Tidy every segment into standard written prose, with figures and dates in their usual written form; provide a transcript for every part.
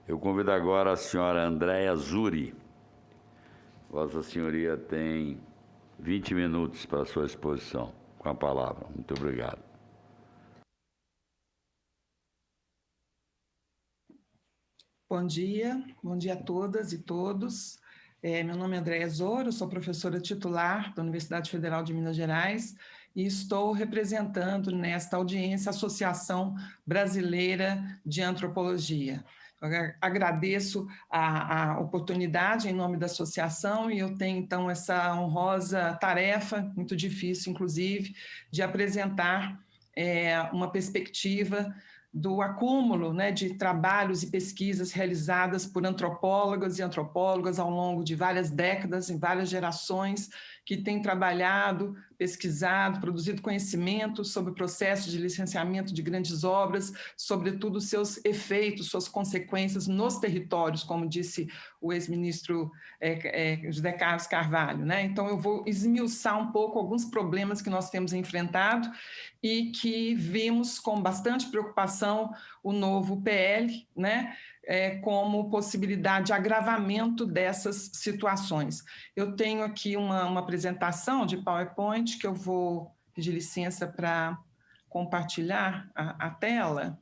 Eu convido agora a senhora Andréa Zuri. Vossa Senhoria tem 20 minutos para a sua exposição. Com a palavra. Muito obrigado. Bom dia a todas e todos. Meu nome é Andréa Zuri, eu sou professora titular da Universidade Federal de Minas Gerais e estou representando nesta audiência a Associação Brasileira de Antropologia. Eu agradeço a oportunidade em nome da associação e eu tenho, então, essa honrosa tarefa, muito difícil, inclusive, de apresentar uma perspectiva do acúmulo, né, de trabalhos e pesquisas realizadas por antropólogas e antropólogas ao longo de várias décadas, em várias gerações, que têm trabalhado, pesquisado, produzido conhecimento sobre o processo de licenciamento de grandes obras, sobretudo seus efeitos, suas consequências nos territórios, como disse o ex-ministro José Carlos Carvalho, né? Então, eu vou esmiuçar um pouco alguns problemas que nós temos enfrentado e que vimos com bastante preocupação o novo PL, né, como possibilidade de agravamento dessas situações. Eu tenho aqui uma apresentação de PowerPoint que eu vou pedir licença para compartilhar a tela.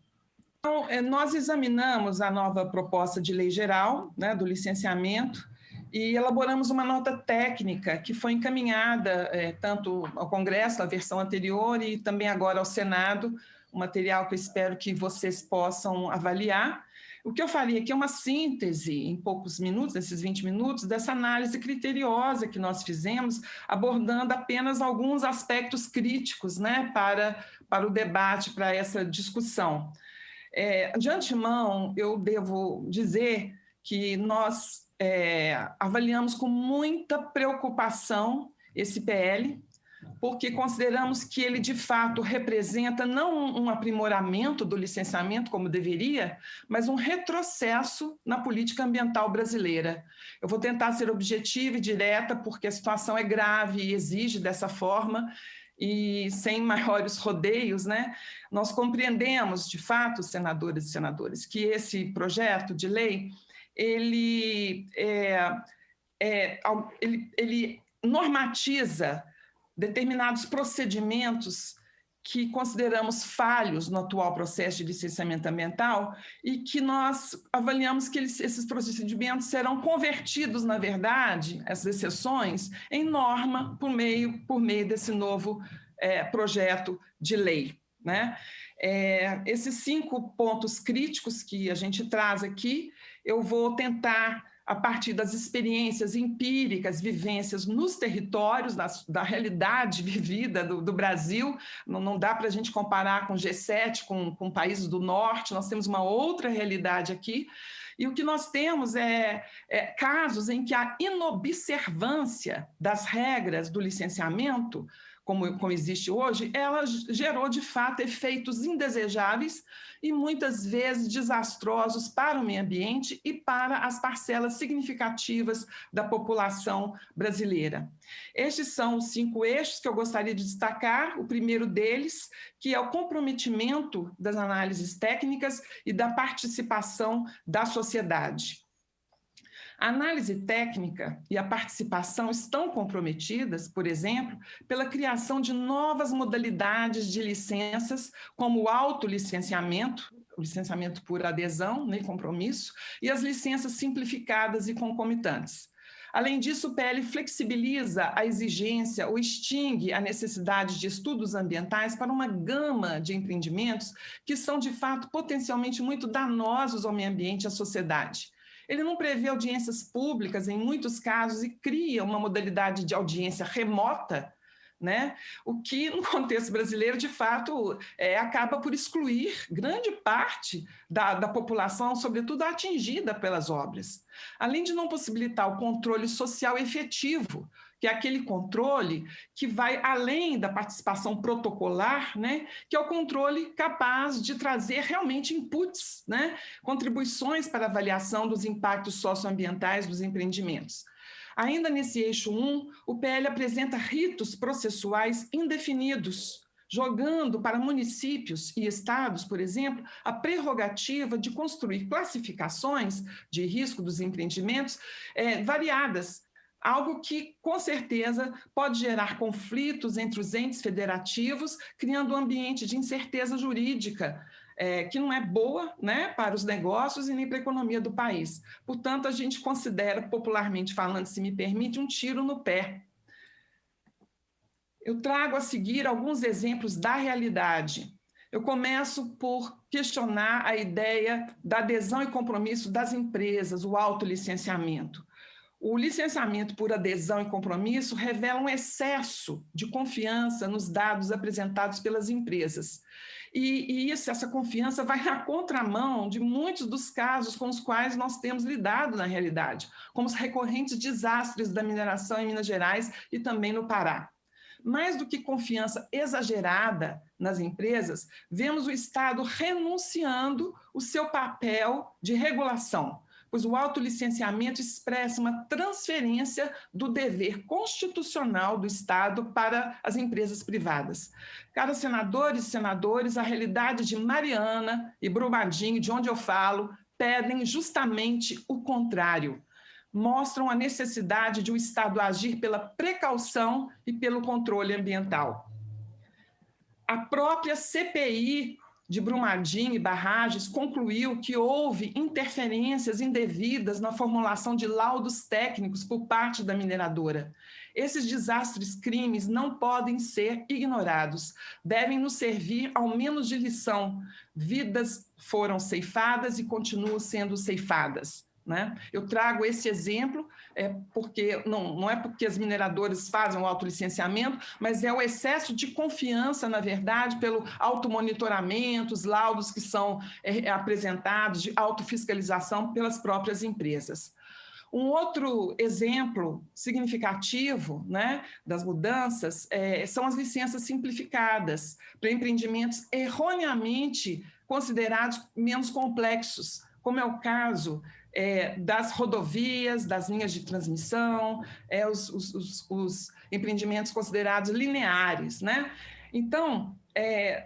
Então, nós examinamos a nova proposta de lei geral, né, do licenciamento, e elaboramos uma nota técnica que foi encaminhada tanto ao Congresso, a versão anterior, e também agora ao Senado, um material que eu espero que vocês possam avaliar. O que eu faria aqui é uma síntese, em poucos minutos, nesses 20 minutos, dessa análise criteriosa que nós fizemos, abordando apenas alguns aspectos críticos, né, para o debate, para essa discussão. De antemão, eu devo dizer que nós avaliamos com muita preocupação esse PL, porque consideramos que ele, de fato, representa não um aprimoramento do licenciamento, como deveria, mas um retrocesso na política ambiental brasileira. Eu vou tentar ser objetiva e direta, porque a situação é grave e exige dessa forma, e sem maiores rodeios, né? Nós compreendemos, de fato, senadoras e senadores, que esse projeto de lei, ele normatiza determinados procedimentos que consideramos falhos no atual processo de licenciamento ambiental e que nós avaliamos que esses procedimentos serão convertidos, na verdade, essas exceções, em norma por meio desse novo projeto de lei, né? Esses 5 pontos críticos que a gente traz aqui, eu vou tentar, a partir das experiências empíricas, vivências nos territórios, da realidade vivida do Brasil, não dá para a gente comparar com o G7, com países do norte, nós temos uma outra realidade aqui, e o que nós temos é casos em que a inobservância das regras do licenciamento, como existe hoje, ela gerou, de fato, efeitos indesejáveis e muitas vezes desastrosos para o meio ambiente e para as parcelas significativas da população brasileira. Estes são os 5 eixos que eu gostaria de destacar. O primeiro deles, que é o comprometimento das análises técnicas e da participação da sociedade. A análise técnica e a participação estão comprometidas, por exemplo, pela criação de novas modalidades de licenças, como o autolicenciamento, o licenciamento por adesão, nem compromisso, e as licenças simplificadas e concomitantes. Além disso, o PL flexibiliza a exigência ou extingue a necessidade de estudos ambientais para uma gama de empreendimentos que são, de fato, potencialmente muito danosos ao meio ambiente e à sociedade. Ele não prevê audiências públicas, em muitos casos, e cria uma modalidade de audiência remota, né? O que, no contexto brasileiro, de fato, acaba por excluir grande parte da população, sobretudo atingida pelas obras. Além de não possibilitar o controle social efetivo, que é aquele controle que vai além da participação protocolar, né? Que é o controle capaz de trazer realmente inputs, né? Contribuições para a avaliação dos impactos socioambientais dos empreendimentos. Ainda nesse eixo 1, o PL apresenta ritos processuais indefinidos, jogando para municípios e estados, por exemplo, a prerrogativa de construir classificações de risco dos empreendimentos variadas, algo que, com certeza, pode gerar conflitos entre os entes federativos, criando um ambiente de incerteza jurídica, que não é boa, né, para os negócios e nem para a economia do país. Portanto, a gente considera, popularmente falando, se me permite, um tiro no pé. Eu trago a seguir alguns exemplos da realidade. Eu começo por questionar a ideia da adesão e compromisso das empresas, o autolicenciamento. O licenciamento por adesão e compromisso revela um excesso de confiança nos dados apresentados pelas empresas. E essa confiança vai na contramão de muitos dos casos com os quais nós temos lidado na realidade, como os recorrentes desastres da mineração em Minas Gerais e também no Pará. Mais do que confiança exagerada nas empresas, vemos o Estado renunciando o seu papel de regulação, pois o autolicenciamento expressa uma transferência do dever constitucional do Estado para as empresas privadas. Caros senadores e senadores, a realidade de Mariana e Brumadinho, de onde eu falo, pedem justamente o contrário. Mostram a necessidade de o Estado agir pela precaução e pelo controle ambiental. A própria CPI de Brumadinho e Barragens concluiu que houve interferências indevidas na formulação de laudos técnicos por parte da mineradora. Esses desastres, crimes não podem ser ignorados, devem nos servir ao menos de lição. Vidas foram ceifadas e continuam sendo ceifadas, né? Eu trago esse exemplo porque não é porque as mineradoras fazem o autolicenciamento, mas é o excesso de confiança, na verdade, pelo automonitoramento, os laudos que são apresentados de autofiscalização pelas próprias empresas. Um outro exemplo significativo, né, das mudanças são as licenças simplificadas para empreendimentos erroneamente considerados menos complexos, como é o caso das rodovias, das linhas de transmissão, os empreendimentos considerados lineares, né? Então,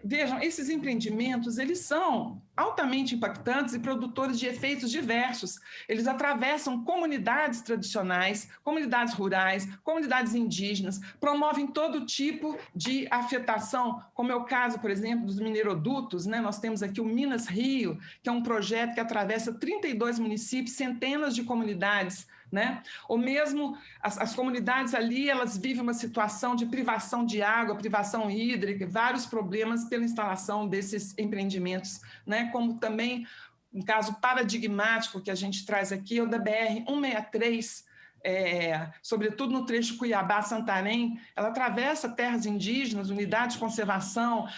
vejam, esses empreendimentos, eles são altamente impactantes e produtores de efeitos diversos. Eles atravessam comunidades tradicionais, comunidades rurais, comunidades indígenas, promovem todo tipo de afetação, como é o caso, por exemplo, dos minerodutos, né? Nós temos aqui o Minas Rio, que é um projeto que atravessa 32 municípios, centenas de comunidades, né? Ou mesmo as comunidades ali, elas vivem uma situação de privação de água, privação hídrica, vários problemas pela instalação desses empreendimentos, né? Como também um caso paradigmático que a gente traz aqui é o da BR-163, sobretudo no trecho Cuiabá-Santarém. Ela atravessa terras indígenas, unidades de conservação,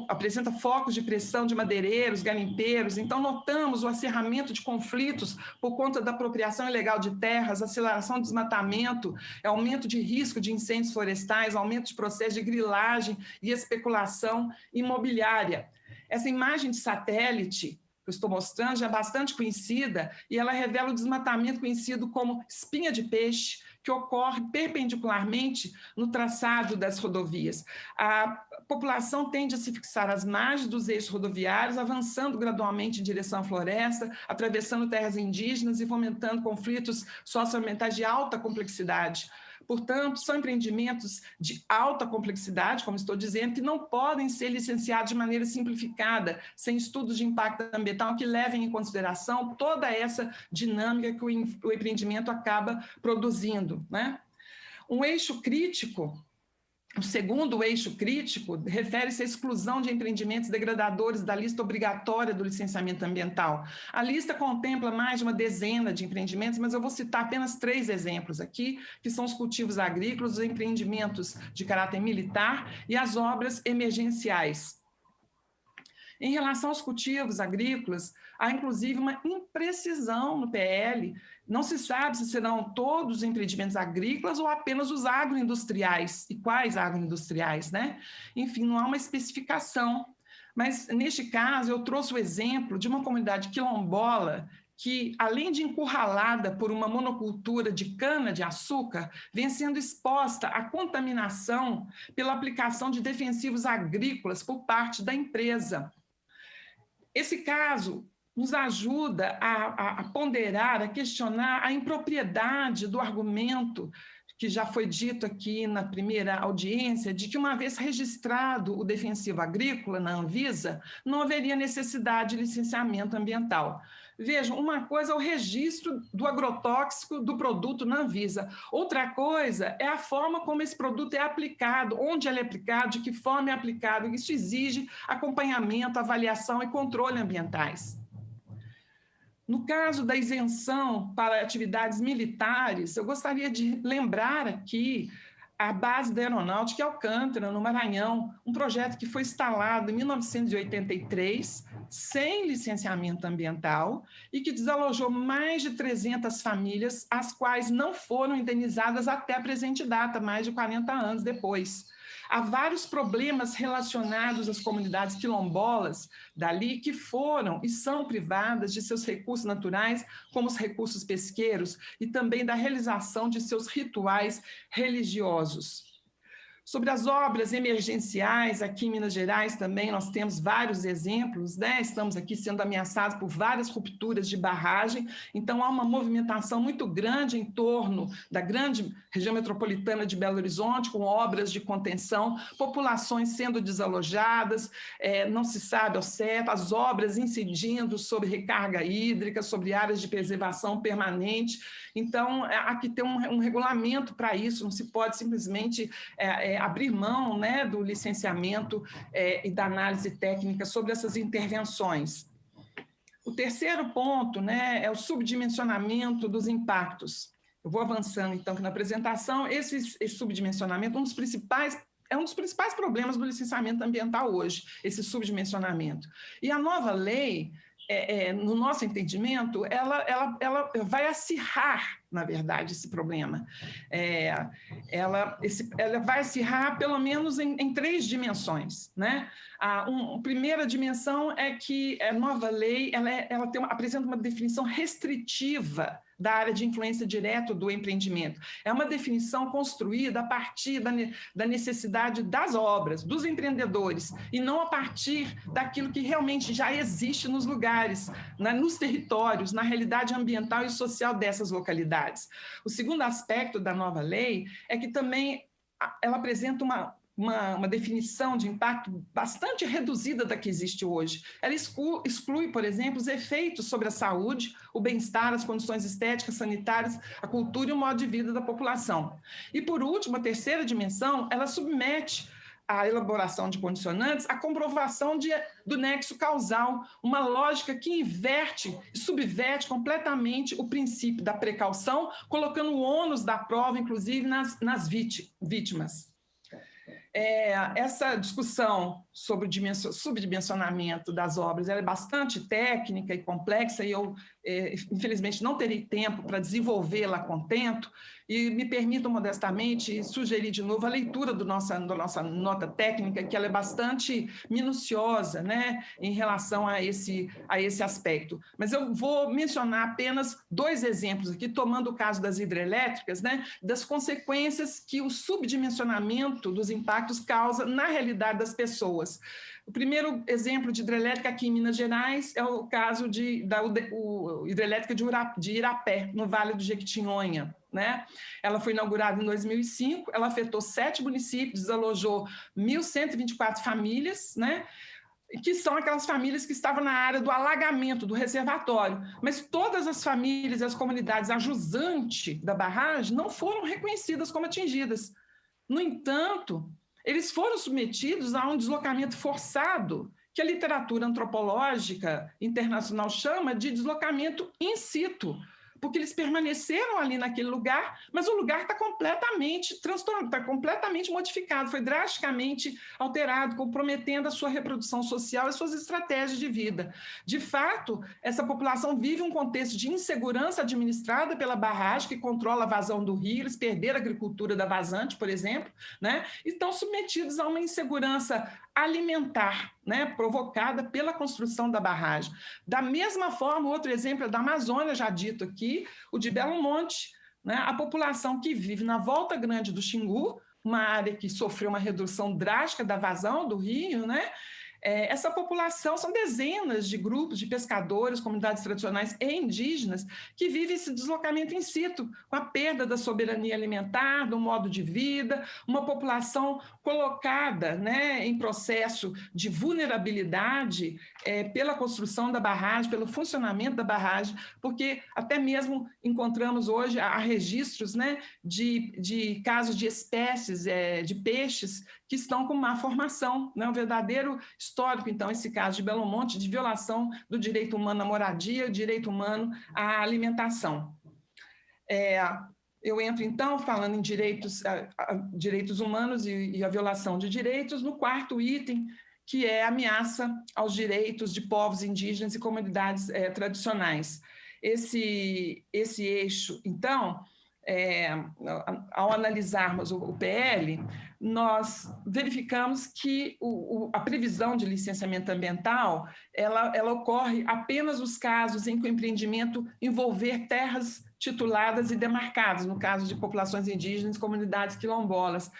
apresenta focos de pressão de madeireiros, garimpeiros. Então, notamos o acerramento de conflitos por conta da apropriação ilegal de terras, aceleração do desmatamento, aumento de risco de incêndios florestais, aumento de processo de grilagem e especulação imobiliária. Essa imagem de satélite que eu estou mostrando já é bastante conhecida e ela revela o desmatamento conhecido como espinha de peixe, que ocorre perpendicularmente no traçado das rodovias. A população tende a se fixar às margens dos eixos rodoviários, avançando gradualmente em direção à floresta, atravessando terras indígenas e fomentando conflitos socioambientais de alta complexidade. Portanto, são empreendimentos de alta complexidade, como estou dizendo, que não podem ser licenciados de maneira simplificada, sem estudos de impacto ambiental que levem em consideração toda essa dinâmica que o empreendimento acaba produzindo, né? Um eixo crítico, o segundo eixo crítico, refere-se à exclusão de empreendimentos degradadores da lista obrigatória do licenciamento ambiental. A lista contempla mais de uma dezena de empreendimentos, mas eu vou citar apenas 3 exemplos aqui, que são os cultivos agrícolas, os empreendimentos de caráter militar e as obras emergenciais. Em relação aos cultivos agrícolas, há inclusive uma imprecisão no PL. Não se sabe se serão todos os empreendimentos agrícolas ou apenas os agroindustriais. E quais agroindustriais, né? Enfim, não há uma especificação. Mas, neste caso, eu trouxe o exemplo de uma comunidade quilombola que, além de encurralada por uma monocultura de cana-de-açúcar, vem sendo exposta à contaminação pela aplicação de defensivos agrícolas por parte da empresa. Esse caso nos ajuda a ponderar, a questionar a impropriedade do argumento que já foi dito aqui na primeira audiência, de que uma vez registrado o defensivo agrícola na Anvisa, não haveria necessidade de licenciamento ambiental. Vejam, uma coisa é o registro do agrotóxico do produto na Anvisa, outra coisa é a forma como esse produto é aplicado, onde ele é aplicado, de que forma é aplicado. Isso exige acompanhamento, avaliação e controle ambientais. No caso da isenção para atividades militares, eu gostaria de lembrar aqui a base da Aeronáutica em Alcântara, no Maranhão, um projeto que foi instalado em 1983, sem licenciamento ambiental, e que desalojou mais de 300 famílias, as quais não foram indenizadas até a presente data, mais de 40 anos depois. Há vários problemas relacionados às comunidades quilombolas dali que foram e são privadas de seus recursos naturais, como os recursos pesqueiros, e também da realização de seus rituais religiosos. Sobre as obras emergenciais, aqui em Minas Gerais também nós temos vários exemplos, né? Estamos aqui sendo ameaçados por várias rupturas de barragem, então há uma movimentação muito grande em torno da grande região metropolitana de Belo Horizonte, com obras de contenção, populações sendo desalojadas, não se sabe ao certo, as obras incidindo sobre recarga hídrica, sobre áreas de preservação permanente. Então, há que ter um regulamento para isso, não se pode simplesmente abrir mão, né, do licenciamento e da análise técnica sobre essas intervenções. O terceiro ponto, né, é o subdimensionamento dos impactos. Eu vou avançando, então, aqui na apresentação. Esse subdimensionamento, um dos principais problemas do licenciamento ambiental hoje, esse subdimensionamento. E a nova lei, no nosso entendimento, ela vai acirrar, na verdade, esse problema. Ela vai acirrar, pelo menos, em 3 dimensões, né? A primeira dimensão é que a nova lei ela apresenta uma definição restritiva da área de influência direta do empreendimento. É uma definição construída a partir da necessidade das obras, dos empreendedores, e não a partir daquilo que realmente já existe nos lugares, nos territórios, na realidade ambiental e social dessas localidades. O segundo aspecto da nova lei é que também ela apresenta uma definição de impacto bastante reduzida da que existe hoje. Ela exclui, por exemplo, os efeitos sobre a saúde, o bem-estar, as condições estéticas, sanitárias, a cultura e o modo de vida da população. E, por último, a terceira dimensão, ela submete a elaboração de condicionantes à comprovação do nexo causal, uma lógica que inverte e subverte completamente o princípio da precaução, colocando o ônus da prova, inclusive, nas vítimas. Essa discussão sobre o subdimensionamento das obras ela é bastante técnica e complexa, e eu, infelizmente, não terei tempo para desenvolvê-la a contento, e me permitam modestamente sugerir de novo a leitura da nossa nota técnica, que ela é bastante minuciosa, né, em relação a esse aspecto. Mas eu vou mencionar apenas 2 exemplos aqui, tomando o caso das hidrelétricas, né, das consequências que o subdimensionamento dos impactos causa na realidade das pessoas. O primeiro exemplo de hidrelétrica aqui em Minas Gerais é o caso da hidrelétrica de Irapé, no Vale do Jequitinhonha, né? Ela foi inaugurada em 2005, ela afetou 7 municípios, desalojou 1.124 famílias, né? Que são aquelas famílias que estavam na área do alagamento, do reservatório. Mas todas as famílias e as comunidades a jusante da barragem não foram reconhecidas como atingidas. No entanto, eles foram submetidos a um deslocamento forçado, que a literatura antropológica internacional chama de deslocamento in situ, porque eles permaneceram ali naquele lugar, mas o lugar está completamente transtornado, está completamente modificado, foi drasticamente alterado, comprometendo a sua reprodução social e suas estratégias de vida. De fato, essa população vive um contexto de insegurança administrada pela barragem, que controla a vazão do rio, eles perderam a agricultura da vazante, por exemplo, né? E estão submetidos a uma insegurança alimentar, né, provocada pela construção da barragem. Da mesma forma, outro exemplo é da Amazônia, já dito aqui, o de Belo Monte, né, a população que vive na Volta Grande do Xingu, uma área que sofreu uma redução drástica da vazão do rio, né? Essa população são dezenas de grupos de pescadores, comunidades tradicionais e indígenas que vivem esse deslocamento in situ, com a perda da soberania alimentar, do modo de vida, uma população colocada, né, em processo de vulnerabilidade pela construção da barragem, pelo funcionamento da barragem, porque até mesmo encontramos hoje, há registros, né, de casos de espécies de peixes que estão com má formação, né? Um verdadeiro histórico, então, esse caso de Belo Monte, de violação do direito humano à moradia, direito humano à alimentação. Eu entro, então, falando em direitos humanos e a violação de direitos, no quarto item, que é a ameaça aos direitos de povos indígenas e comunidades tradicionais. Esse eixo, então, ao analisarmos o PL, nós verificamos que a previsão de licenciamento ambiental, ela ocorre apenas nos casos em que o empreendimento envolver terras tituladas e demarcadas, no caso de populações indígenas e comunidades quilombolas.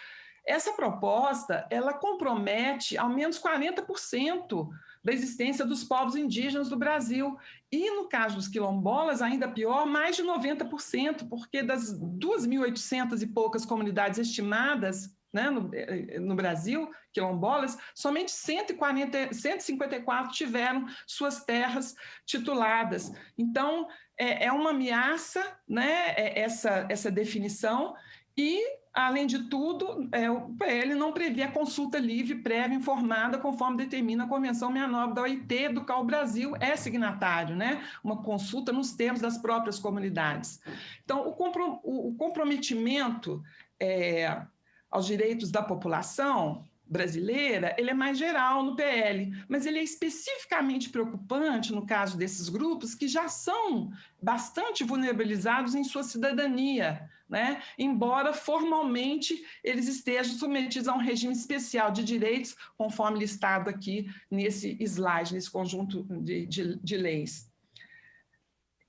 Essa proposta, ela compromete ao menos 40% da existência dos povos indígenas do Brasil. E, no caso dos quilombolas, ainda pior, mais de 90%, porque das 2.800 e poucas comunidades estimadas, né, no Brasil, quilombolas, somente 154 tiveram suas terras tituladas. Então, é uma ameaça, né, essa definição, e, além de tudo, o PL não prevê a consulta livre, prévia, informada, conforme determina a Convenção 69 da OIT, do qual o Brasil é signatário, né? Uma consulta nos termos das próprias comunidades. Então, o comprometimento aos direitos da população brasileira, ele é mais geral no PL, mas ele é especificamente preocupante no caso desses grupos que já são bastante vulnerabilizados em sua cidadania, né? Embora formalmente eles estejam submetidos a um regime especial de direitos, conforme listado aqui nesse slide, nesse conjunto de leis.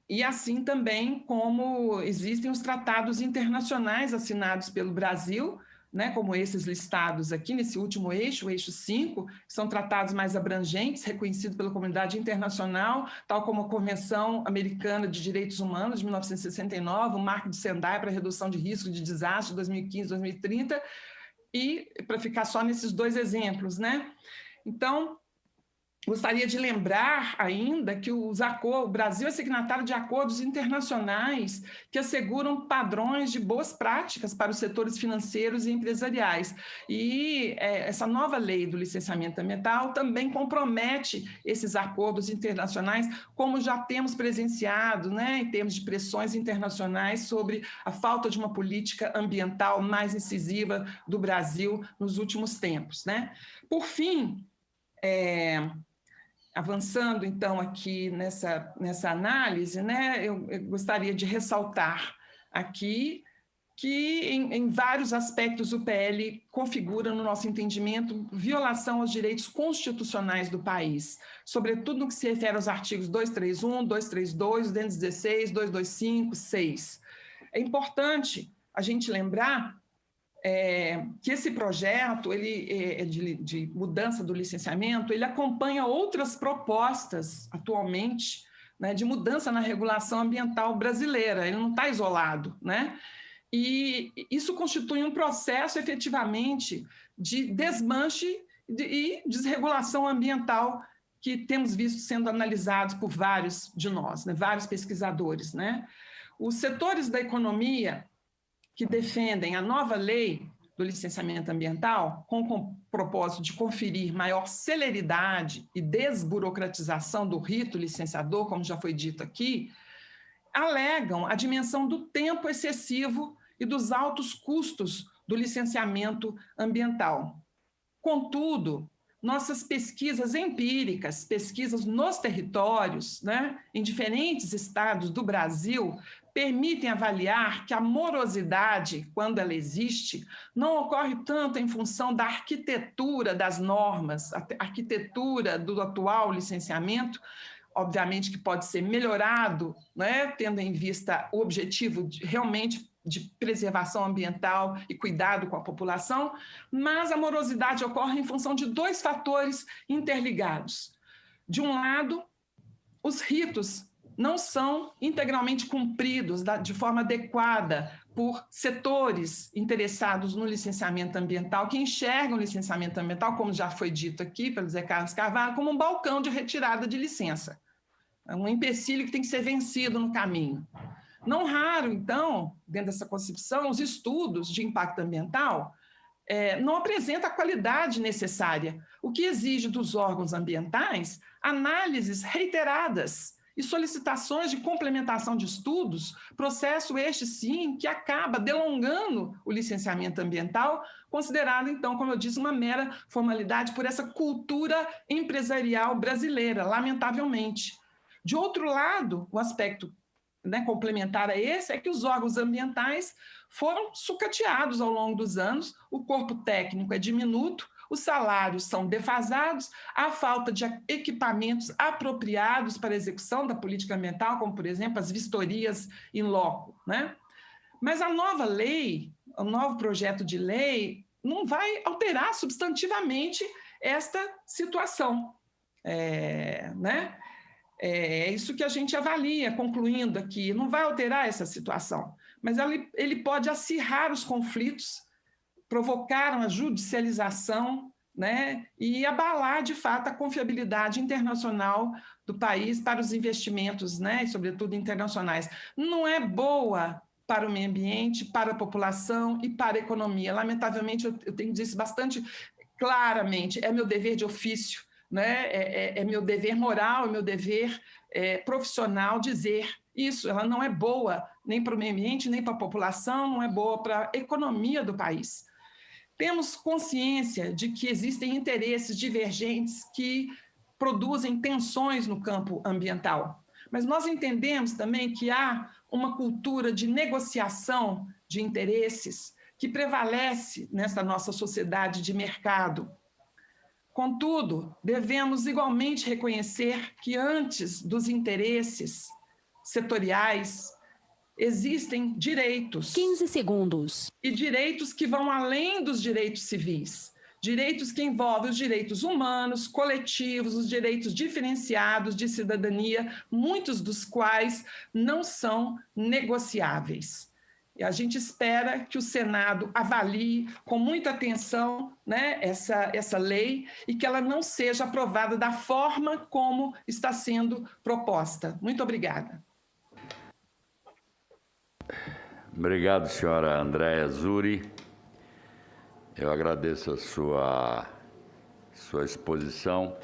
E assim também como existem os tratados internacionais assinados pelo Brasil, né, como esses listados aqui nesse último eixo, o eixo 5, que são tratados mais abrangentes, reconhecidos pela comunidade internacional, tal como a Convenção Americana de Direitos Humanos de 1969, o Marco de Sendai para a Redução de Risco de Desastre de 2015 2030, e para ficar só nesses dois exemplos, né? Então, gostaria de lembrar ainda que o Brasil é signatário de acordos internacionais que asseguram padrões de boas práticas para os setores financeiros e empresariais. E essa nova lei do licenciamento ambiental também compromete esses acordos internacionais, como já temos presenciado, né, em termos de pressões internacionais sobre a falta de uma política ambiental mais incisiva do Brasil nos últimos tempos, né? Por fim, avançando, então, aqui nessa análise, né, eu gostaria de ressaltar aqui que, em vários aspectos, o PL configura, no nosso entendimento, violação aos direitos constitucionais do país, sobretudo no que se refere aos artigos 231, 232, 216, 225, 6. É importante a gente lembrar que esse projeto de mudança do licenciamento, ele acompanha outras propostas atualmente, né, de mudança na regulação ambiental brasileira, ele não está isolado, né? E isso constitui um processo efetivamente de desmanche e desregulação ambiental que temos visto sendo analisados por vários de nós, né, vários pesquisadores, né? Os setores da economia que defendem a nova lei do licenciamento ambiental, com o propósito de conferir maior celeridade e desburocratização do rito licenciador, como já foi dito aqui, alegam a dimensão do tempo excessivo e dos altos custos do licenciamento ambiental. Contudo, nossas pesquisas empíricas, pesquisas nos territórios, né, em diferentes estados do Brasil, permitem avaliar que a morosidade, quando ela existe, não ocorre tanto em função da arquitetura das normas, a arquitetura do atual licenciamento, obviamente que pode ser melhorado, né, tendo em vista o objetivo realmente de preservação ambiental e cuidado com a população, mas a morosidade ocorre em função de dois fatores interligados. De um lado, os ritos não são integralmente cumpridos de forma adequada por setores interessados no licenciamento ambiental, que enxergam o licenciamento ambiental, como já foi dito aqui pelo Zé Carlos Carvalho, como um balcão de retirada de licença. É um empecilho que tem que ser vencido no caminho. Não raro, então, dentro dessa concepção, os estudos de impacto ambiental não apresentam a qualidade necessária, o que exige dos órgãos ambientais análises reiteradas e solicitações de complementação de estudos, processo este, sim, que acaba delongando o licenciamento ambiental, considerado, então, como eu disse, uma mera formalidade por essa cultura empresarial brasileira, lamentavelmente. De outro lado, o aspecto, né, complementar a esse é que os órgãos ambientais foram sucateados ao longo dos anos, o corpo técnico é diminuto, os salários são defasados, há falta de equipamentos apropriados para a execução da política ambiental, como, por exemplo, as vistorias in loco, né? Mas a nova lei, o novo projeto de lei, não vai alterar substantivamente esta situação, né? É isso que a gente avalia, concluindo aqui, não vai alterar essa situação, mas ele pode acirrar os conflitos, provocar uma judicialização, né, e abalar, de fato, a confiabilidade internacional do país para os investimentos, né, e, sobretudo, internacionais. Não é boa para o meio ambiente, para a população e para a economia. Lamentavelmente, eu tenho dito isso bastante claramente, é meu dever de ofício, né? É meu dever moral, é meu dever profissional dizer isso. Ela não é boa nem para o meio ambiente, nem para a população, não é boa para a economia do país. Temos consciência de que existem interesses divergentes que produzem tensões no campo ambiental, mas nós entendemos também que há uma cultura de negociação de interesses que prevalece nessa nossa sociedade de mercado. Contudo, devemos igualmente reconhecer que antes dos interesses setoriais, existem direitos. 15 segundos. E direitos que vão além dos direitos civis. Direitos que envolvem os direitos humanos, coletivos, os direitos diferenciados de cidadania, muitos dos quais não são negociáveis. E a gente espera que o Senado avalie com muita atenção, né, essa lei e que ela não seja aprovada da forma como está sendo proposta. Muito obrigada. Obrigado, senhora Andréa Zuri. Eu agradeço a sua exposição.